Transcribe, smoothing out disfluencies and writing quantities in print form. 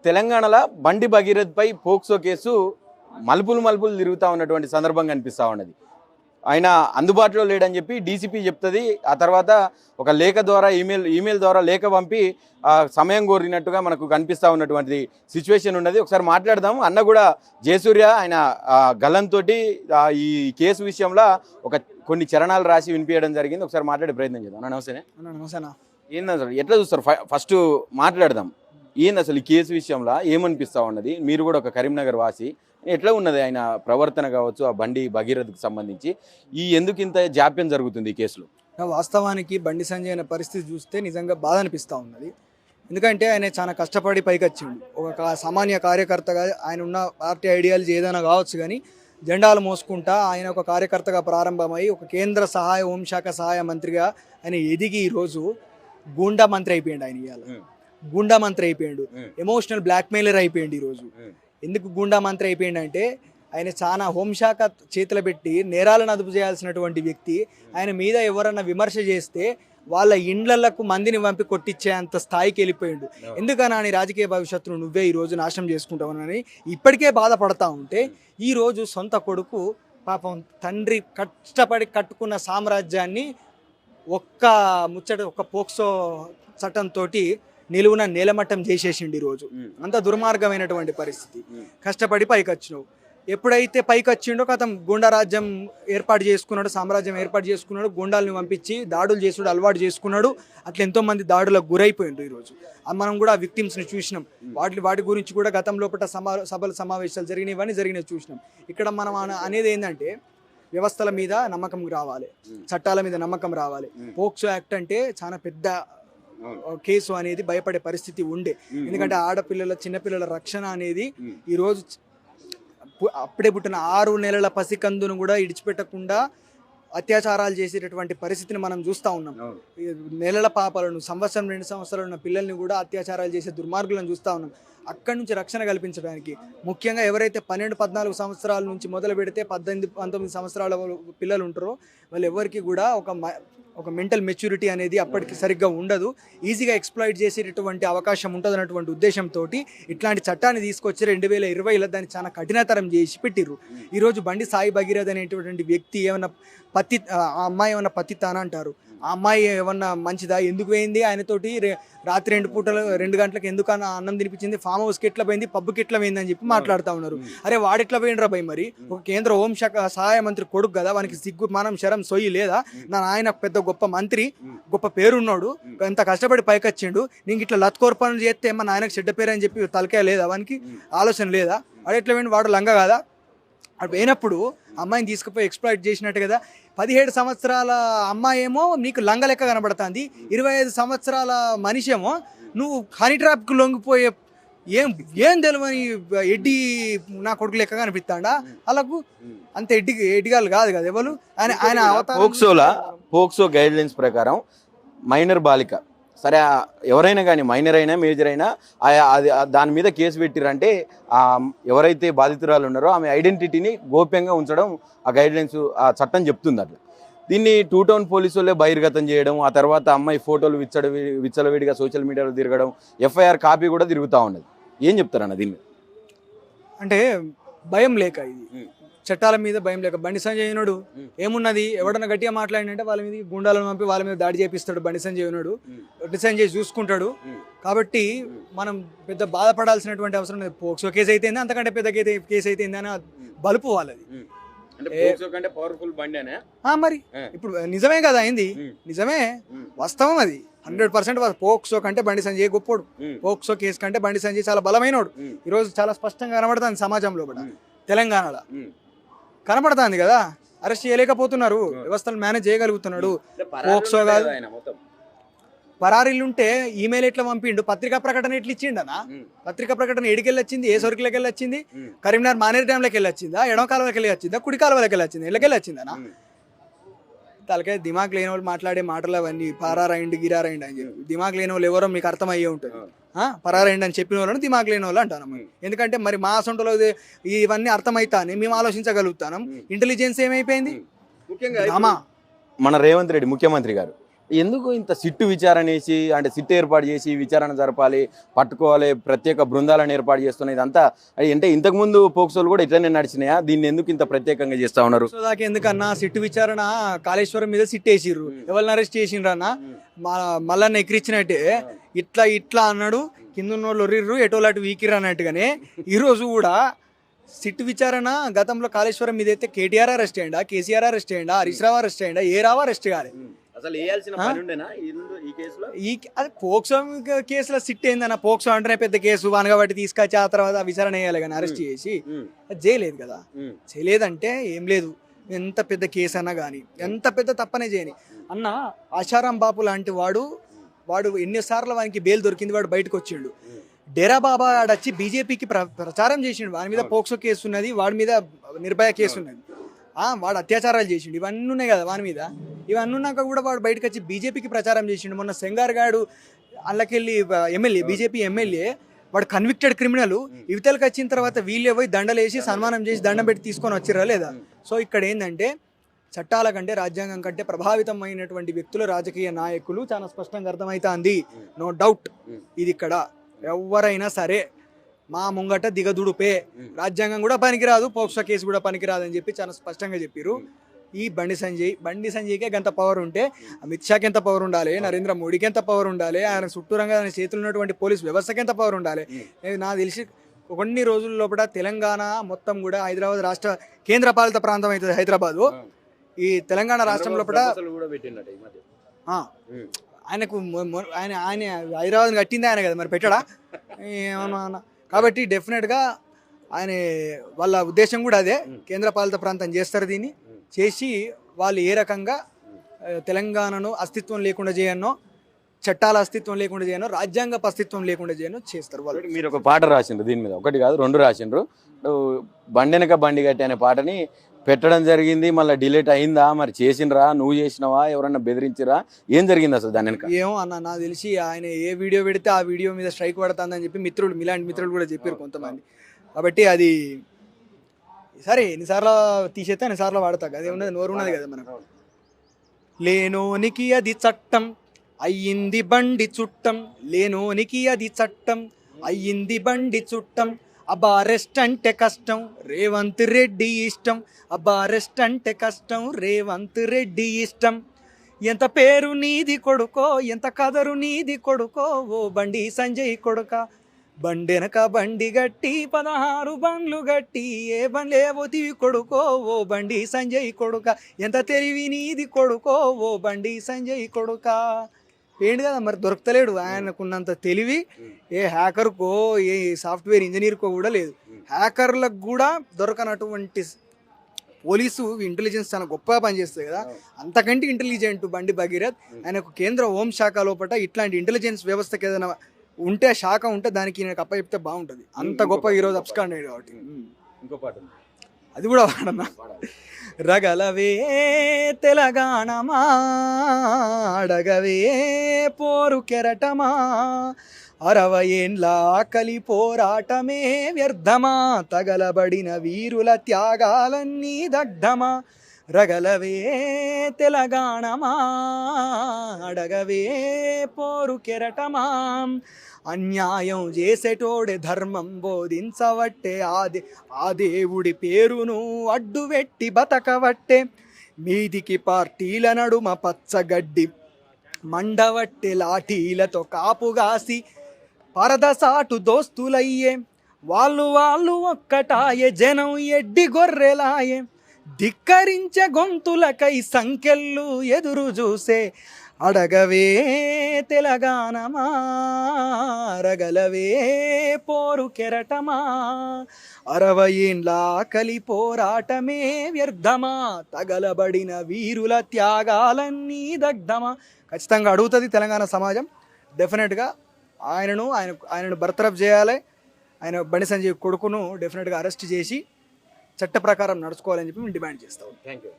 తెలంగాణలో బండి భగీరథ్పై POCSO case మలుపులు తిరుగుతూ ఉన్నటువంటి సందర్భం కనిపిస్తూ ఉన్నది. ఆయన అందుబాటులో లేడని చెప్పి డీసీపీ చెప్తుంది. ఆ తర్వాత ఒక లేఖ ద్వారా ఈమెయిల్ ద్వారా లేఖ పంపి సమయం కోరినట్టుగా మనకు కనిపిస్తూ ఉన్నటువంటి సిచ్యువేషన్ ఉన్నది. ఒకసారి మాట్లాడదాము. అన్న కూడా జయసూర్య ఆయన గల్లంతో ఈ కేసు విషయంలో కొన్ని చరణాలు రాసి వినిపించడం జరిగింది. ఒకసారి మాట్లాడే ప్రయత్నం చేద్దాం. నమస్తేనే. నమస్తేనా. ఏంది అసలు ఎట్లా చూస్తారు? ఫస్ట్ మాట్లాడదాం. ఏంది అసలు ఈ కేసు విషయంలో ఏమనిపిస్తూ ఉన్నది? మీరు కూడా ఒక కరీంనగర్ వాసి, ఎట్లా ఉన్నది ఆయన ప్రవర్తన కావచ్చు, ఆ బండి భగీరథకు సంబంధించి ఎందుకు ఇంత జాప్యం జరుగుతుంది ఈ కేసులో? వాస్తవానికి బండి సంజయ్ అనే పరిస్థితి చూస్తే నిజంగా బాధ అనిపిస్తూ ఉన్నది. ఎందుకంటే ఆయన చాలా కష్టపడి పైకి వచ్చిండు. ఒక సామాన్య కార్యకర్తగా ఆయన ఉన్న పార్టీ ఐడియాలజీ ఏదైనా కావచ్చు, కానీ జెండాలు మోసుకుంటా ఆయన ఒక కార్యకర్తగా ప్రారంభమై ఒక కేంద్ర హోంశాఖ సహాయ మంత్రిగా ఆయన ఎదిగి ఈరోజు గూండా మంత్రి అయిపోయాడు. ఆయన ఇవాళ గూండా మంత్రి అయిపోయాడు, ఎమోషనల్ బ్లాక్మెయిలర్ అయిపోయాడు. ఈరోజు ఎందుకు గూండా మంత్రి అయిపోయాడు అంటే ఆయన చాలా హోంశాఖ చేతులు పెట్టి నేరాలను అదుపు చేయాల్సినటువంటి వ్యక్తి. ఆయన మీద ఎవరన్నా విమర్శ చేస్తే వాళ్ళ ఇండ్లకు మందిని పంపి కొట్టించే అంత స్థాయికి వెళ్ళిపోయాడు. ఎందుకన్నా నీ రాజకీయ భవిష్యత్తును నువ్వే ఈరోజు నాశనం చేసుకుంటావని ఇప్పటికే బాధపడతా ఉంటే, ఈరోజు సొంత కొడుకు పాపం తండ్రి కష్టపడి కట్టుకున్న సామ్రాజ్యాన్ని ఒక్క పోక్సో చట్టంతో నిలువున నేలమట్టం చేసేసిండు. ఈరోజు అంత దుర్మార్గమైనటువంటి పరిస్థితి. కష్టపడి పైకి వచ్చినావు, ఎప్పుడైతే పైకి వచ్చిండో కథం గుండా రాజ్యం ఏర్పాటు చేసుకున్నాడు, సామ్రాజ్యం ఏర్పాటు చేసుకున్నాడు, గుండాలను పంపించి దాడులు చేసుడు అలవాటు చేసుకున్నాడు. అట్లా ఎంతోమంది దాడులకు గురైపోయిండ్రు. ఈరోజు మనం కూడా ఆ విక్టిమ్స్ని చూసినాం. వాటి గురించి కూడా గతం లోపల సమావేశాలు జరిగినవన్నీ చూసినాం. ఇక్కడ మనం అనేది ఏంటంటే వ్యవస్థల మీద నమ్మకం రావాలి, చట్టాల మీద నమ్మకం రావాలి. పోక్సో యాక్ట్ అంటే చాలా పెద్ద కేసు అనేది భయపడే పరిస్థితి ఉండే. ఎందుకంటే ఆడపిల్లల చిన్నపిల్లల రక్షణ అనేది ఈరోజు అప్పుడే పుట్టిన 6 నెలల పసికందును కూడా ఇడిచిపెట్టకుండా అత్యాచారాలు చేసేటటువంటి పరిస్థితిని మనం చూస్తూ ఉన్నాం. నెలల పాపలను, సంవత్సరం 2 సంవత్సరాలు ఉన్న పిల్లల్ని కూడా అత్యాచారాలు చేసే దుర్మార్గులను చూస్తూ ఉన్నాం. అక్కడి నుంచి రక్షణ కల్పించడానికి ముఖ్యంగా ఎవరైతే 12-14 సంవత్సరాల నుంచి మొదలు పెడితే 18-19 సంవత్సరాల పిల్లలు ఉంటారో వాళ్ళు ఎవరికి కూడా ఒక మెంటల్ మెచ్యూరిటీ అనేది అప్పటికి సరిగ్గా ఉండదు, ఈజీగా ఎక్స్ప్లాయిట్ చేసేటటువంటి అవకాశం ఉంటుంది అన్నటువంటి ఉద్దేశంతో ఇట్లాంటి చట్టాన్ని తీసుకొచ్చి 2020లో దాన్ని చాలా కఠినతరం చేసి పెట్టిర్రు. ఈరోజు బండి సాయి భగీరథ్ అనేటువంటి వ్యక్తి ఏమన్నా ఆ అమ్మాయి ఏమన్నా పతితానా అంటారు. ఆ అమ్మాయి ఏమన్నా మంచిదా? ఎందుకు పోయింది ఆయనతోటి? రాత్రి 2 గంటలకు ఎందుకు అన్నం తినిపించింది? ఫామ్ హౌస్కి ఎట్లా పోయింది? పబ్కి ఎట్లా పోయింది అని చెప్పి మాట్లాడుతూ ఉన్నారు. అరే వాడెట్లా పోయిండ్రా భయ్? మరి ఒక కేంద్ర హోంశాఖ సహాయ మంత్రి కొడుకు కదా, వానికి సిగ్గు మానం శరం సొయ్యి లేదా? ఆయన పెద్ద గొప్ప మంత్రి, గొప్ప పేరున్నాడు, ఎంత కష్టపడి పైకి వచ్చిండు. నీకు ఇట్లా లత్కోర్ పనులు చేస్తే ఏమన్నా ఆయనకు చెడ్డ పేరు అని చెప్పి తలకాయ లేదా? వానికి ఆలోచన లేదా? వాడు ఎట్లా పోయిండు? వాడు లంగ కదా? అటు పోయినప్పుడు అమ్మాయిని తీసుకుపోయి ఎక్స్ప్లాయిట్ చేసినట్టు కదా. 17 సంవత్సరాల అమ్మాయి ఏమో నీకు లంగ లెక్క కనబడుతుంది, 25 సంవత్సరాల మనిషి ఏమో నువ్వు హనీ ట్రాప్కి లొంగిపోయే ఏం తెలియని ఎడ్డి నా కొడుకు లెక్క కనిపిస్తాడా? అలాగూ అంత ఎడ్డిగాలు కాదు కదా ఎవరు. ఆయన పోక్సో గైడ్ లైన్స్ ప్రకారం మైనర్ బాలిక, సరే ఎవరైనా కానీ మైనర్ అయినా మేజర్ అయినా దాని మీద కేసు పెట్టిరంటే ఎవరైతే బాధితురాలు ఉన్నారో ఆమె ఐడెంటిటీని గోప్యంగా ఉంచడం ఆ గైడ్లైన్స్ ఆ చట్టం చెప్తుంది. అట్లా దీన్ని 2 టౌన్ పోలీసు వాళ్ళే బహిర్గతం చేయడం, ఆ తర్వాత అమ్మాయి ఫోటోలు విచ్చలవిడిగా సోషల్ మీడియాలో తిరగడం, ఎఫ్ఐఆర్ కాపీ కూడా తిరుగుతూ ఉన్నది. ఏం చెప్తారన్న దీన్ని? అంటే భయం లేక, ఇది చట్టాల మీద భయం లేక. బండి సంజయ్ యునుడు ఏమున్నది, ఎవడన్నా గట్టిగా మాట్లాడినంటే వాళ్ళ మీద గుండాలను పంపి వాళ్ళ మీద దాడి చేపిస్తాడు. బండి సంజయ్ యునుడు బండి సంజయ్ చూసుకుంటాడు. కాబట్టి మనం పెద్ద బాధపడాల్సినటువంటి అవసరం లేదు. పోక్సో కేసు అయితే అంతకంటే పెద్ద కేసు అయితే అని బలుపు వాళ్ళది. మరి ఇప్పుడు నిజమే కదా అయింది, నిజమే వాస్తవం అది 100%. పోక్సో కంటే బండి సంజయ్ గొప్పోడు, పోక్సో కేసు కంటే బండి సంజయ్ చాలా బలమైనడు. ఈరోజు చాలా స్పష్టంగా కనబడుతుంది సమాజంలో కూడా, తెలంగాణలో కనబడుతుంది కదా. అరెస్ట్ చేయలేకపోతున్నారు, వ్యవస్థలు మేనేజ్ చేయగలుగుతున్నాడు. పోక్సో కాదు, పరారీలుంటే ఈమెయిల్ ఎట్లా పంపిండు, పత్రికా ప్రకటన ఎట్లా ఇచ్చిండనా? పత్రికా ప్రకటన ఎడికెళ్ళి వచ్చింది? ఏ సొరికిలోకి వెళ్ళి వచ్చింది? కరీంనగర్ మానేరు డ్యాంలోకి వెళ్ళి వచ్చిందా? ఎడమ కాలువకి వెళ్ళి వచ్చిందా? కుడి కాలువకి వెళ్ళి వచ్చింది? ఎళ్ళకెళ్ళి వచ్చిందనా? తలకాయ దిమాగ్ లేని వాళ్ళు మాట్లాడే మాటలు అవన్నీ పరారైండి గిరారైండి అని చెప్పి. దిమాగ్ లేని వాళ్ళు ఎవరో మీకు అర్థమయ్యే ఉంటుంది. పరారైండి అని చెప్పిన వాళ్ళని దిమాగ్ లేని వాళ్ళు అంటాను. ఎందుకంటే మరి మా సొంతలో ఇవన్నీ అర్థమవుతానే మేము ఆలోచించగలుగుతాం. ఇంటెలిజెన్స్ ఏమైపోయింది? ముఖ్యంగా మన రేవంత్ రెడ్డి ముఖ్యమంత్రి గారు ఎందుకు ఇంత సిట్టు విచారణ వేసి అంటే సిట్టు ఏర్పాటు చేసి విచారణ జరపాలి, పట్టుకోవాలి, ప్రత్యేక బృందాలను ఏర్పాటు చేస్తున్న ఇదంతా అంటే ఇంతకుముందు పోక్సోలు కూడా ఇట్లనే నడిచినాయా? దీన్ని ఎందుకు ఇంత ప్రత్యేకంగా చేస్తా ఉన్నారు? సో దాకా ఎందుకన్నా సిట్టు విచారణ కాళేశ్వరం మీద సిట్ వేసిర్రు, ఎవరిని అరెస్ట్ చేసిండ్రు అన్న మళ్ళా ఎక్కిరించినట్టే ఇట్లా ఇట్లా అన్నాడు, కింద ఉన్నోళ్ళు ఒర్రిర్రు ఎటోలాంటి వీకిర్రు అన్నట్టుగానే ఈరోజు కూడా సిట్టు విచారణ గతంలో కాళేశ్వరం మీద అయితే KTR arrest అయ్యిండా, KCR arrest అయ్యిండా, Harish Rao arrest అయ్యిండా, ఏ రావు అరెస్ట్ కావాలి. అసలు వేయాల్సిన పని ఉండేనా ఈ కేసులో? అది పోక్సో కేసులో సిట్ ఏందన్న, పోక్సో అంటేనే పెద్ద కేసు వనగబట్టి తీసుకొచ్చి ఆ తర్వాత విచారణ చేయాలి కానీ అరెస్ట్ చేసి అది చేయలేదు కదా. చేయలేదంటే ఏం లేదు, ఎంత పెద్ద కేసు అన్నా కానీ ఎంత పెద్ద తప్పనే చేయని అన్న. ఆశారాం బాపు లాంటి వాడు ఎన్నిసార్లు వానికి బెయిల్ దొరికింది, వాడు బయటకు వచ్చిండు. డేరా బాబా వచ్చి బీజేపీకి ప్రచారం చేసిండు, వాని మీద పోక్సో కేసు ఉన్నది, వాడి మీద నిర్భయ కేసు ఉన్నది, వాడు అత్యాచారాలు చేసిండు, ఇవన్నీ ఉన్నాయి కదా వాని మీద. ఇవన్నీ ఉన్నాక కూడా వాడు బయటకు వచ్చి బీజేపీకి ప్రచారం చేసిండు. మొన్న సెంగార్ గాడు అల్లకెళ్ళి ఎమ్మెల్యే, బీజేపీ ఎమ్మెల్యే, వాడు కన్విక్టెడ్ క్రిమినల్, యువతలకు వచ్చిన తర్వాత వీళ్ళే పోయి దండలేసి సన్మానం చేసి దండం పెట్టి తీసుకొని వచ్చిర్రా లేదా? సో ఇక్కడ ఏంటంటే చట్టాల కంటే రాజ్యాంగం కంటే ప్రభావితమైనటువంటి వ్యక్తులు రాజకీయ నాయకులు చాలా స్పష్టంగా అర్థమవుతుంది. నో డౌట్ ఇది ఇక్కడ ఎవరైనా సరే మా ముంగట దిగదుడుపే, రాజ్యాంగం కూడా పనికిరాదు, పోక్సో కేసు కూడా పనికిరాదు అని చెప్పి చాలా స్పష్టంగా చెప్పారు. ఈ బండి సంజయ్కే ఎంత పవర్ ఉంటే అమిత్ షాకి ఎంత పవర్ ఉండాలి, నరేంద్ర మోడీకి ఎంత పవర్ ఉండాలి, ఆయన చుట్టూరంగా ఆయన చేతులు ఉన్నటువంటి పోలీస్ వ్యవస్థకి ఎంత పవర్ ఉండాలి. నాకు తెలిసి కొన్ని రోజుల లోపల తెలంగాణ మొత్తం కూడా హైదరాబాద్ రాష్ట్ర కేంద్ర పాలిత ప్రాంతం అవుతుంది హైదరాబాదు. ఈ తెలంగాణ రాష్ట్రం లోపల ఆయనకు ఆయన హైదరాబాద్ కట్టింది ఆయన కదా, మరి పెట్టడా ఏమన్నా. కాబట్టి డెఫినెట్గా ఆయన వాళ్ళ ఉద్దేశం కూడా అదే, కేంద్ర పాలిత ప్రాంతం చేస్తారు. దీన్ని చేసి వాళ్ళు ఏ రకంగా తెలంగాణను అస్తిత్వం లేకుండా చేయనో, చట్టాల అస్తిత్వం లేకుండా చేయనో, రాజ్యాంగపు అస్తిత్వం లేకుండా చేయనో చేస్తారు వాళ్ళు. మీరు ఒక పాట రాసిండ్రు దీని మీద, ఒకటి కాదు 2 రాసిండ్రు. బండెనక బండి గట్టి అనే పాటని పెట్టడం జరిగింది, మళ్ళీ డిలీట్ అయిందా, మరి చేసిండ్రా, నువ్వు చేసినవా, ఎవరన్నా బెదిరించిరా, ఏం జరిగింది అసలు దాని వెనక? ఏమో అన్న, నాకు తెలిసి ఆయన ఏ వీడియో పెడితే ఆ వీడియో మీద స్ట్రైక్ పడుతుందని చెప్పి మీలాంటి మిత్రులు కూడా చెప్పారు కొంతమంది. కాబట్టి అది సరే ఎన్నిసార్లు తీసేస్తే ఎన్నిసార్లు వాడతా, అదే ఉన్నది నోరు ఉన్నది కదా మనకు. లేనోనికి అది చట్టం అయ్యింది బండి చుట్టం, లేనోనికి అది చట్టం అయ్యింది బండి చుట్టం, అబ్బా రెస్ట్ అంటే కష్టం రేవంత్ రెడ్డి ఇష్టం, అబ్బా రెస్ట్ అంటే కష్టం రేవంత్ రెడ్డి ఇష్టం, ఎంత పేరు నీది కొడుకో ఎంత కదరు నీది కొడుకో ఓ బండి సంజయ్ కొడుక, బండెనక బండి గట్టి 16 బండ్లు గట్టి ఏ బండ్లేవోతివి కొడుకో ఓ బండి సంజయ్ కొడుక, ఎంత తెలివి నీది కొడుకో ఓ బండి సంజయ్ కొడుక. ఏంటి కదా మరి దొరకలేడు, ఆయనకున్నంత తెలివి ఏ హ్యాకర్కో ఏ సాఫ్ట్వేర్ ఇంజనీర్కో కూడా లేదు. హ్యాకర్లకు కూడా దొరకనటువంటి పోలీసు ఇంటెలిజెన్స్ చాలా గొప్పగా పనిచేస్తుంది కదా, అంతకంటే ఇంటెలిజెంట్ బండి భగీరథ్. ఆయనకు కేంద్ర హోంశాఖ లోపల ఇట్లాంటి ఇంటెలిజెన్స్ వ్యవస్థకి ఏదైనా ఉంటే శాఖ ఉంటే దానికి నాకు అప్ప చెప్తే బాగుంటుంది, అంత గొప్ప ఈరోజు అబ్స్కాండ్ అయ్యాడు. కాబట్టి ఇంకో పాట అది కూడా వాడన్నా. రగలవే తెలంగాణమా అడగవే పోరు కెరటమా, 60 ఏండ్ల ఆకలి పోరాటమే వ్యర్థమా, తగలబడిన వీరుల త్యాగాలన్నీ దగ్ధమా, రగలవే తెలంగాణమా అడగవే పోరు కెరటమా, అన్యాయం చేసేటోడే ధర్మం బోధించవట్టే, ఆ దేవుడి పేరును అడ్డుపెట్టి బతకవట్టే, మీదికి పార్టీల నడుమ పచ్చగడ్డి మండవట్టే, లాఠీలతో కాపుగాసి పరదసాటు దోస్తులయ్యే, వాళ్ళు ఒక్కటాయే, జనం ఎడ్డి గొర్రెలాయే, ధిక్కరించే గొంతులకై సంఖ్యలు ఎదురు చూసే, అడగవే తెలంగాణమా రగలవే పోరు కెరటమా, 60 ఏండ్ల ఆకలి పోరాటమే వ్యర్థమా, తగలబడిన వీరుల త్యాగాలన్నీ దగ్ధమా. ఖచ్చితంగా అడుగుతుంది తెలంగాణ సమాజం. డెఫినెట్గా ఆయనను బర్తరఫ్ చేయాలి, ఆయన బండి సంజయ్ కొడుకును డెఫినెట్గా అరెస్ట్ చేసి చట్ట ప్రకారం నడుచుకోవాలని చెప్పి మేము డిమాండ్ చేస్తాం. Thank you.